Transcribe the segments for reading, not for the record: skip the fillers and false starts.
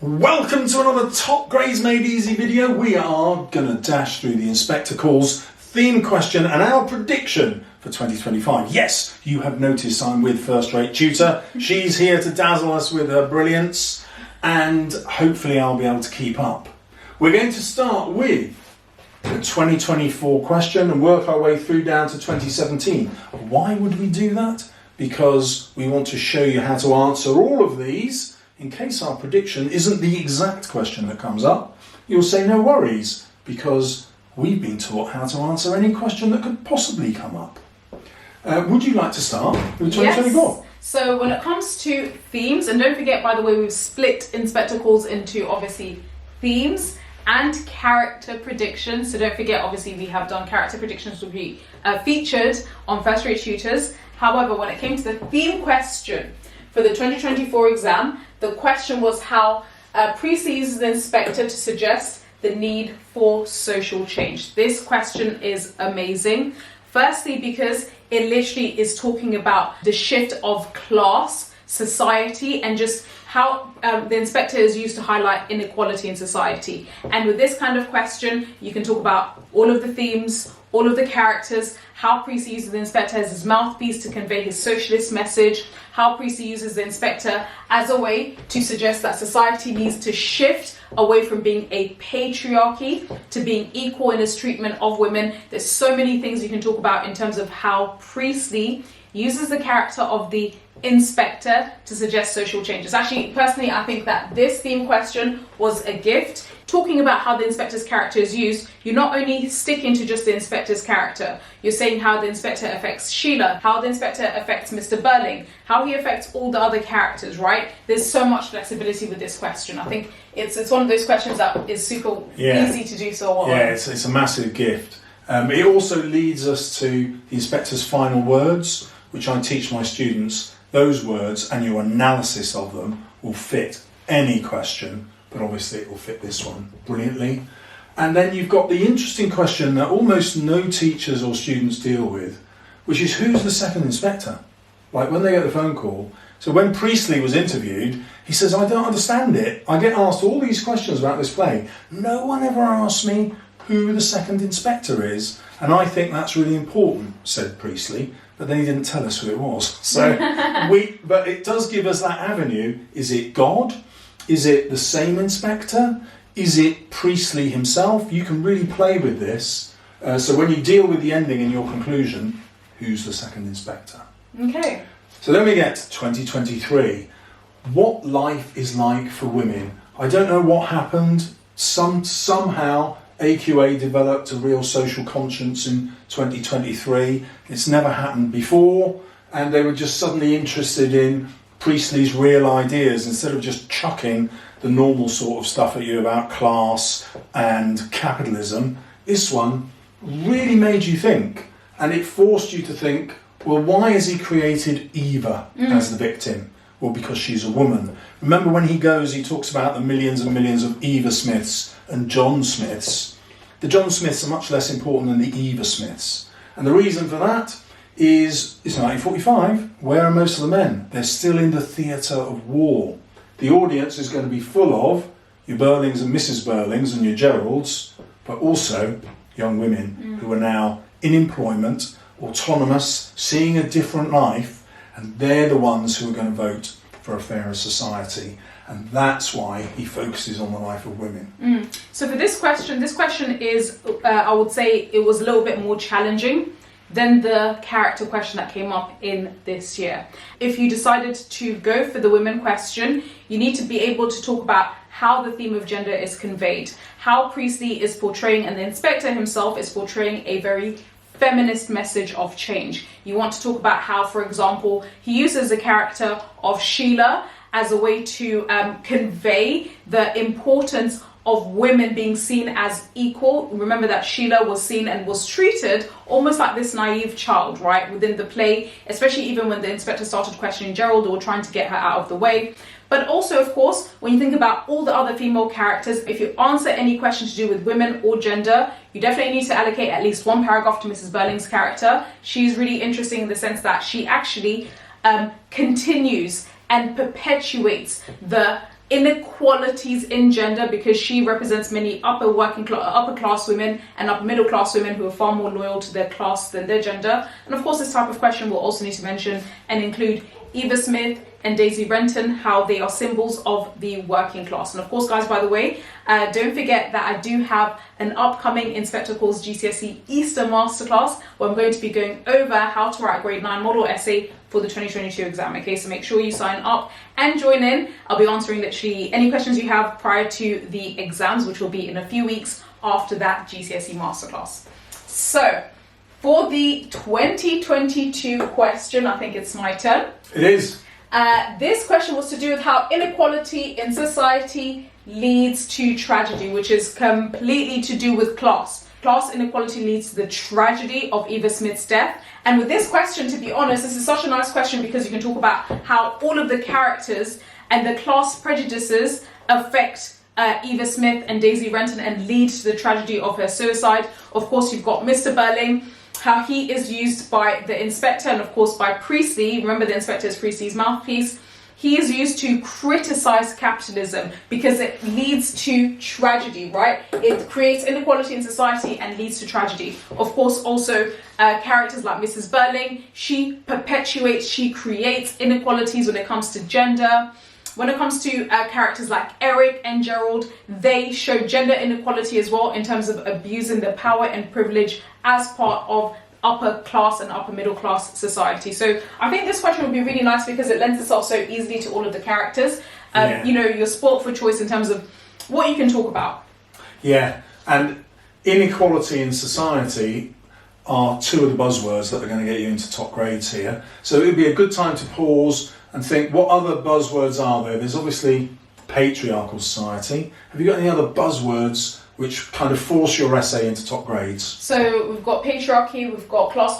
Welcome to another Top Grades Made Easy video. We are going to dash through the Inspector Calls theme question and our prediction for 2025. Yes, you have noticed I'm with First Rate Tutor. She's here to dazzle us with her brilliance and hopefully I'll be able to keep up. We're going to start with the 2024 question and work our way through down to 2017. Why would we do that? Because we want to show you how to answer all of these. In case our prediction isn't the exact question that comes up, you'll say no worries, because we've been taught how to answer any question that could possibly come up. Would you like to start with 2024? Yes. So when it comes to themes, and don't forget, by the way, we've split Inspector Calls into obviously themes and character predictions. So don't forget, obviously, we have done character predictions will be featured on First Rate Tutors. However, when it came to the theme question for the 2024 exam, the question was how Priestley uses the inspector to suggest the need for social change. This question is amazing. Firstly, because it literally is talking about the shift of class, society, and just how the inspector is used to highlight inequality in society. And with this kind of question, you can talk about all of the themes, all of the characters, how Priestley uses the inspector as his mouthpiece to convey his socialist message, how Priestley uses the inspector as a way to suggest that society needs to shift away from being a patriarchy to being equal in his treatment of women. There's so many things you can talk about in terms of how Priestley uses the character of the inspector to suggest social changes. Actually, personally, I think that this theme question was a gift. Talking about how the inspector's character is used, you're not only sticking to just the inspector's character, you're saying how the inspector affects Sheila, how the inspector affects Mr. Burling, how he affects all the other characters, right? There's so much flexibility with this question. I think it's one of those questions that is super easy to do so well. Yeah, it's a massive gift. It also leads us to the inspector's final words, which I teach my students. Those words and your analysis of them will fit any question, but obviously it will fit this one brilliantly. And then you've got the interesting question that almost no teachers or students deal with, which is who's the second inspector? Like when they get the phone call. So when Priestley was interviewed, he says, I don't understand it. I get asked all these questions about this play. No one ever asks me who the second inspector is. And I think that's really important, said Priestley. But then he didn't tell us who it was. So but it does give us that avenue. Is it God? Is it the same inspector? Is it Priestley himself? You can really play with this. So when you deal with the ending in your conclusion, who's the second inspector? Okay. So then we get to 2023. What life is like for women. I don't know what happened. Somehow AQA developed a real social conscience in 2023. It's never happened before, and they were just suddenly interested in Priestley's real ideas instead of just chucking the normal sort of stuff at you about class and capitalism. This one really made you think, and it forced you to think, well, why has he created Eva as the victim? Well, because she's a woman. Remember when he goes, he talks about the millions and millions of Eva Smiths and John Smiths. The John Smiths are much less important than the Eva Smiths. And the reason for that is it's 1945. Where are most of the men? They're still in the theatre of war. The audience is going to be full of your Burlings and Mrs. Burlings and your Geralds, but also young women who are now in employment, autonomous, seeing a different life, and they're the ones who are going to vote for a fairer society. And that's why he focuses on the life of women. So for this question is, I would say it was a little bit more challenging than the character question that came up in this year. If you decided to go for the women question, you need to be able to talk about how the theme of gender is conveyed, how Priestley is portraying, and the inspector himself is portraying a very feminist message of change. You want to talk about how, for example, he uses the character of Sheila as a way to convey the importance of women being seen as equal. Remember that Sheila was seen and was treated almost like this naive child, right, within the play, especially even when the inspector started questioning Gerald or trying to get her out of the way. But also, of course, when you think about all the other female characters, if you answer any question to do with women or gender, you definitely need to allocate at least one paragraph to Mrs. Burling's character. She's really interesting in the sense that she actually continues and perpetuates the inequalities in gender, because she represents many upper class women and upper middle class women who are far more loyal to their class than their gender. And of course, this type of question will also need to mention and include Eva Smith and Daisy Renton, how they are symbols of the working class. And of course, guys, by the way, don't forget that I do have an upcoming Inspector Calls GCSE Easter Masterclass where I'm going to be going over how to write a grade 9 model essay for the 2022 exam. Okay, so make sure you sign up and join in. I'll be answering literally any questions you have prior to the exams, which will be in a few weeks after that GCSE Masterclass. So, for the 2022 question, I think it's my turn. It is. This question was to do with how inequality in society leads to tragedy, which is completely to do with class. Class inequality leads to the tragedy of Eva Smith's death. And with this question, to be honest, this is such a nice question because you can talk about how all of the characters and the class prejudices affect Eva Smith and Daisy Renton and lead to the tragedy of her suicide. Of course, you've got Mr. Burling, how he is used by the inspector and of course by Priestley. Remember, the inspector is Priestley's mouthpiece. He is used to criticize capitalism because it leads to tragedy, right? It creates inequality in society and leads to tragedy. Of course, also characters like Mrs. Burling, she perpetuates, she creates inequalities when it comes to gender. When it comes to characters like Eric and Gerald, they show gender inequality as well in terms of abusing the power and privilege as part of upper class and upper middle class society. So I think this question would be really nice because it lends itself so easily to all of the characters. You know, you're spoilt for choice in terms of what you can talk about. Yeah, and inequality in society are two of the buzzwords that are going to get you into top grades here. So it would be a good time to pause and think, what other buzzwords are there? There's obviously patriarchal society. Have you got any other buzzwords which kind of force your essay into top grades? So we've got patriarchy, we've got class.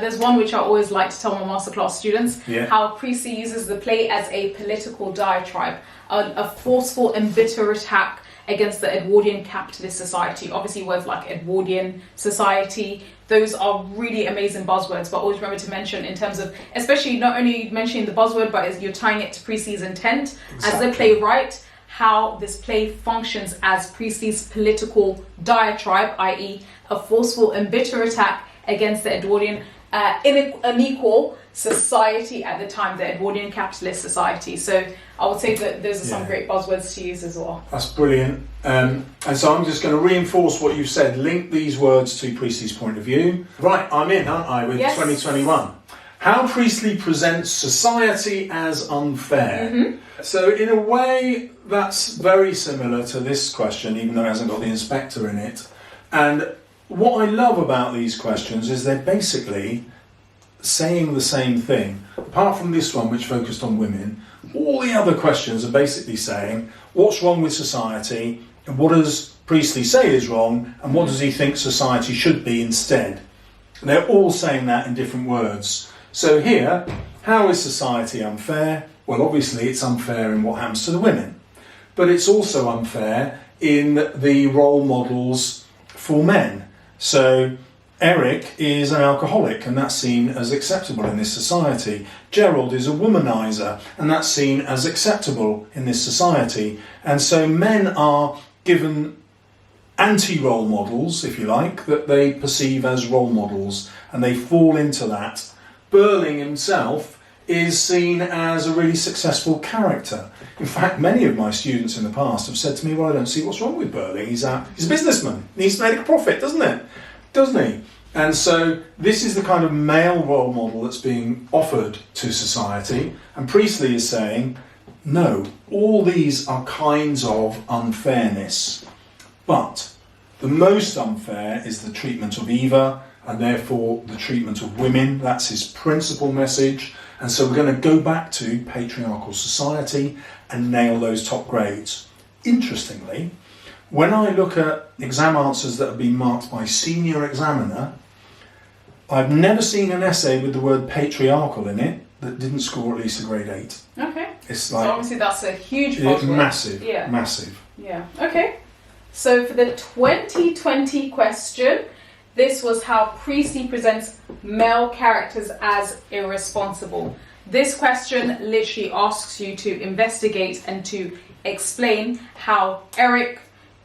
There's one which I always like to tell my masterclass students, how Priestley uses the play as a political diatribe, a forceful and bitter attack against the Edwardian capitalist society. Obviously words like Edwardian society, those are really amazing buzzwords, but always remember to mention in terms of, especially not only mentioning the buzzword, but as you're tying it to Priestley's intent as a playwright, how this play functions as Priestley's political diatribe, i.e. a forceful and bitter attack against the Edwardian unequal society at the time, the Edwardian capitalist society. So I would say that those are some great buzzwords to use as well. That's brilliant. And so I'm just going to reinforce what you've said, link these words to Priestley's point of view. Right, I'm in, aren't I, with 2021. How Priestley presents society as unfair. Mm-hmm. So in a way, that's very similar to this question, even though it hasn't got the inspector in it. And what I love about these questions is they're basically saying the same thing. Apart from this one, which focused on women, all the other questions are basically saying, what's wrong with society, and what does Priestley say is wrong, and what does he think society should be instead? And they're all saying that in different words. So here, how is society unfair? Well, obviously it's unfair in what happens to the women, but it's also unfair in the role models for men. So Eric is an alcoholic, and that's seen as acceptable in this society. Gerald is a womanizer, and that's seen as acceptable in this society. And so men are given anti-role models, if you like, that they perceive as role models, and they fall into that. Burling himself is seen as a really successful character. In fact, many of my students in the past have said to me, well, I don't see what's wrong with Burling. He's a businessman. He needs to make a profit, doesn't he? And so this is the kind of male role model that's being offered to society. And Priestley is saying, no, all these are kinds of unfairness. But the most unfair is the treatment of Eva, and therefore the treatment of women. That's his principal message. And so we're going to go back to patriarchal society and nail those top grades. Interestingly, when I look at exam answers that have been marked by senior examiner, I've never seen an essay with the word patriarchal in it that didn't score at least a grade 8. Okay. It's like, so obviously that's a huge buzzword. Massive, yeah. Massive. Yeah, okay. So for the 2020 question, this was how Priestley presents male characters as irresponsible. This question literally asks you to investigate and to explain how Eric,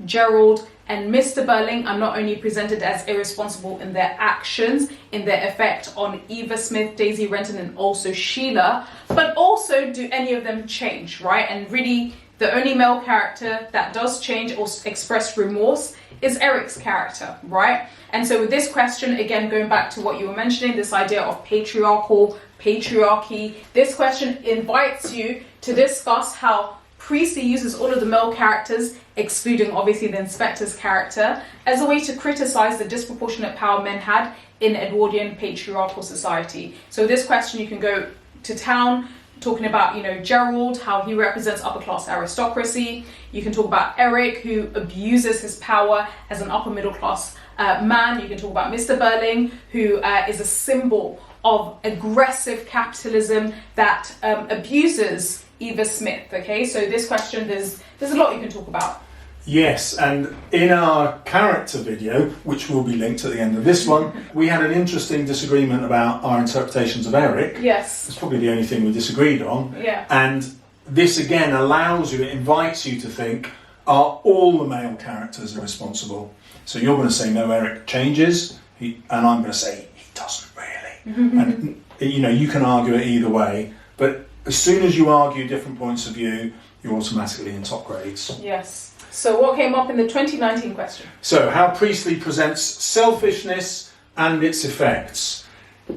Gerald, and Mr. Burling are not only presented as irresponsible in their actions, in their effect on Eva Smith, Daisy Renton, and also Sheila, but also do any of them change, right? And really, the only male character that does change or express remorse is Eric's character, right? And so with this question, again, going back to what you were mentioning, this idea of patriarchy, this question invites you to discuss how Priestley uses all of the male characters, excluding obviously the inspector's character, as a way to criticize the disproportionate power men had in Edwardian patriarchal society. So this question, you can go to town talking about, Gerald, how he represents upper class aristocracy. You can talk about Eric, who abuses his power as an upper middle class man. You can talk about Mr. Burling, who is a symbol of aggressive capitalism that abuses Eva Smith. Okay, so this question, there's a lot you can talk about. Yes, and in our character video, which will be linked at the end of this one, we had an interesting disagreement about our interpretations of Eric. Yes. It's probably the only thing we disagreed on. Yeah. And this again allows you, it invites you to think, are all the male characters irresponsible? So you're going to say, no, Eric changes, and I'm going to say, he doesn't really. And, you can argue it either way, but as soon as you argue different points of view, you're automatically in top grades. Yes. So what came up in the 2019 question? So how Priestley presents selfishness and its effects.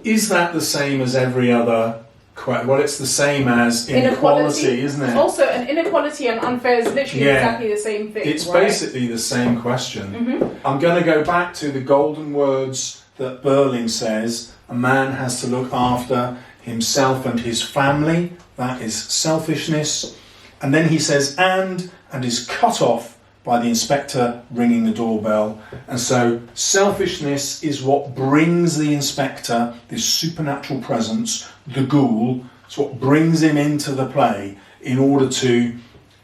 Is that the same as every other? Well, it's the same as inequality, isn't it? Also, an inequality and unfair is literally exactly the same thing. It's basically the same question. I'm going to go back to the golden words that Burling says. A man has to look after himself and his family. That is selfishness. And then he says, and is cut off by the inspector ringing the doorbell. And so selfishness is what brings the inspector, this supernatural presence, the ghoul, it's what brings him into the play in order to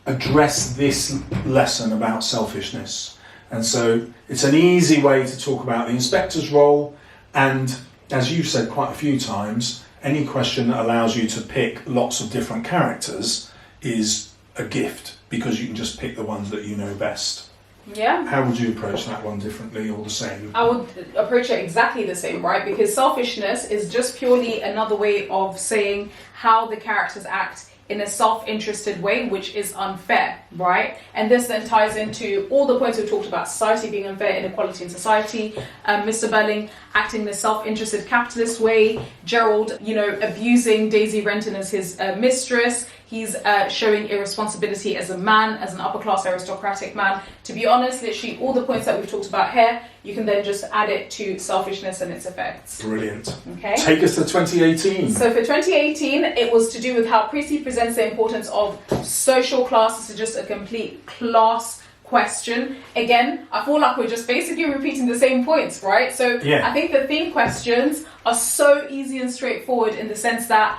address this lesson about selfishness. And so it's an easy way to talk about the inspector's role, and as you've said quite a few times, any question that allows you to pick lots of different characters is a gift, because you can just pick the ones that you know best. Yeah. How would you approach that one differently or the same? I would approach it exactly the same, right? Because selfishness is just purely another way of saying how the characters act in a self-interested way, which is unfair, right? And this then ties into all the points we've talked about: society being unfair, inequality in society, Mr. Burling acting in a self-interested capitalist way, Gerald, abusing Daisy Renton as his mistress. He's showing irresponsibility as a man, as an upper-class aristocratic man. To be honest, literally all the points that we've talked about here, you can then just add it to selfishness and its effects. Brilliant. Okay. Take us to 2018. So for 2018, it was to do with how Priestley presents the importance of social class. This is just a complete class question. Again, I feel like we're just basically repeating the same points, right? So I think the theme questions are so easy and straightforward in the sense that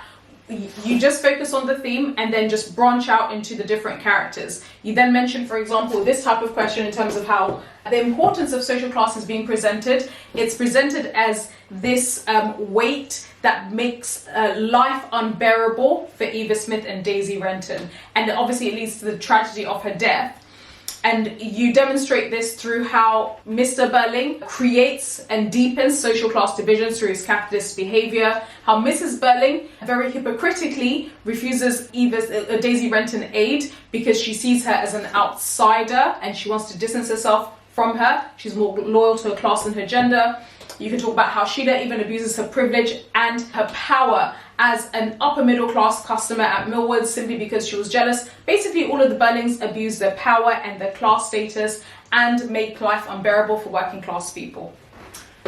you just focus on the theme and then just branch out into the different characters. You then mention, for example, this type of question in terms of how the importance of social class is being presented. It's presented as this weight that makes life unbearable for Eva Smith and Daisy Renton. And obviously it leads to the tragedy of her death. And you demonstrate this through how Mr. Burling creates and deepens social class divisions through his capitalist behaviour, how Mrs. Burling very hypocritically refuses Daisy Renton aid because she sees her as an outsider and she wants to distance herself from her. She's more loyal to her class than her gender. You can talk about how Sheila even abuses her privilege and her power as an upper middle class customer at Millward simply because she was jealous. Basically, all of the Burlings abuse their power and their class status and make life unbearable for working class people.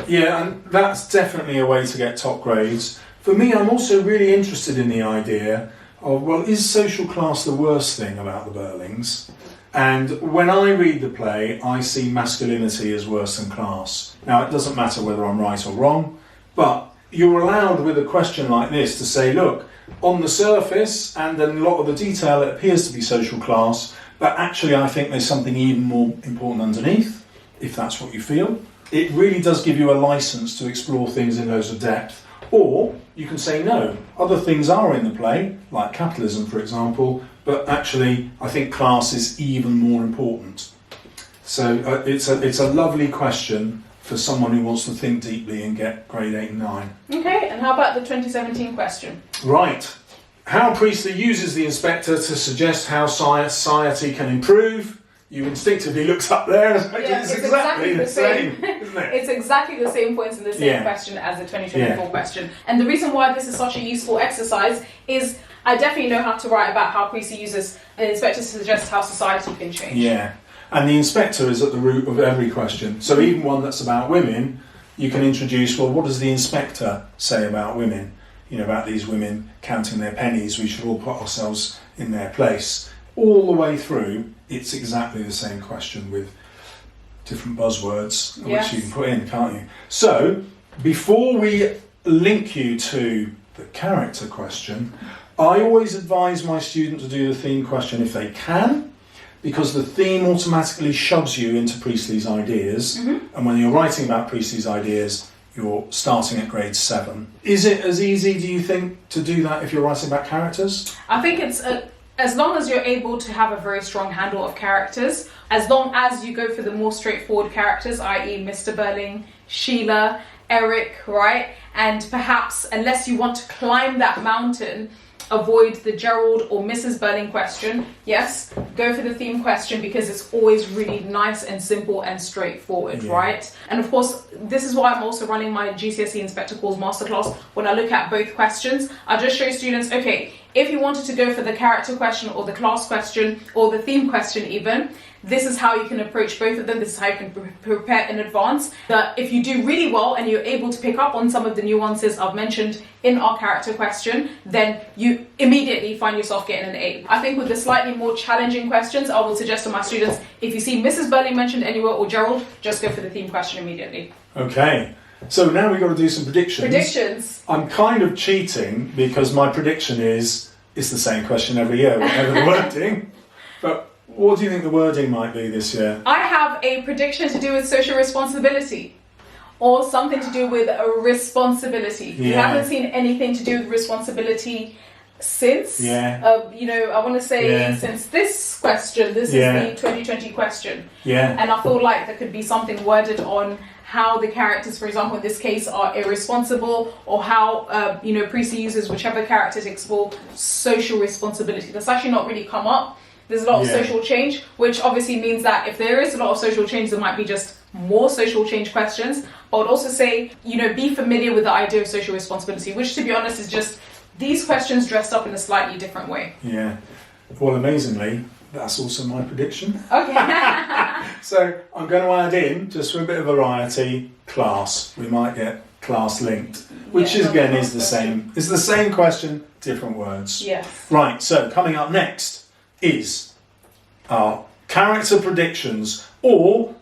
Yeah, and that's definitely a way to get top grades. For me, I'm also really interested in the idea of, well, is social class the worst thing about the Burlings? And when I read the play, I see masculinity as worse than class. Now, it doesn't matter whether I'm right or wrong, but you're allowed with a question like this to say, look, on the surface and in a lot of the detail, it appears to be social class, but actually I think there's something even more important underneath, if that's what you feel. It really does give you a license to explore things in loads of depth. Or you can say no, other things are in the play, like capitalism, for example, but actually I think class is even more important. So it's a lovely question for someone who wants to think deeply and get grade 8 and 9. Okay, and how about the 2017 question? Right. How Priestley uses the inspector to suggest how society can improve. You instinctively looked up there. It's exactly the same, isn't it? It's exactly the same points in the same question as the 2024 question. And the reason why this is such a useful exercise is I definitely know how to write about how Priestley uses an inspector to suggest how society can change. Yeah, and the inspector is at the root of every question. So even one that's about women, you can introduce, well, what does the inspector say about women? You know, about these women counting their pennies, we should all put ourselves in their place. All the way through, it's exactly the same question with different buzzwords which you can put in, can't you? So, before we link you to the character question, I always advise my student to do the theme question if they can, because the theme automatically shoves you into Priestley's ideas, and when you're writing about Priestley's ideas, you're starting at grade 7. Is it as easy, do you think, to do that if you're writing about characters? I think it's as long as you're able to have a very strong handle of characters, as long as you go for the more straightforward characters, i.e. Mr. Burling, Sheila, Eric, right? And perhaps, unless you want to climb that mountain, avoid the Gerald or Mrs. Burling question. Yes, go for the theme question because it's always really nice and simple and straightforward, right? And of course, this is why I'm also running my GCSE Inspector Calls Masterclass. When I look at both questions, I just show students, okay, if you wanted to go for the character question or the class question or the theme question even, this is how you can approach both of them. This is how you can prepare in advance. That if you do really well and you're able to pick up on some of the nuances I've mentioned in our character question, then you immediately find yourself getting an A. I think with the slightly more challenging questions, I will suggest to my students, if you see Mrs. Burling mentioned anywhere or Gerald, just go for the theme question immediately. Okay. So now we've got to do some predictions. Predictions. I'm kind of cheating because my prediction is it's the same question every year, whatever the wording. But what do you think the wording might be this year? I have a prediction to do with social responsibility or something to do with a responsibility. We haven't seen anything to do with responsibility since. You know, I want to say since this question, this is the 2020 question. And I feel like there could be something worded on how the characters, for example, in this case, are irresponsible, or how, you know, Priestley uses whichever character to explore social responsibility. That's actually not really come up. There's a lot of social change, which obviously means that if there is a lot of social change, there might be just more social change questions. I would also say, you know, be familiar with the idea of social responsibility, which, to be honest, is just these questions dressed up in a slightly different way. Yeah. Well, amazingly, that's also my prediction. Okay. So I'm going to add in, just for a bit of variety, class. We might get class linked, which is the same. It's the same question, different words. Yes. Right, so coming up next is our character predictions, or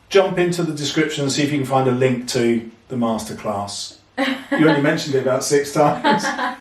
jump into the description and see if you can find a link to the masterclass. You only mentioned it about 6 times.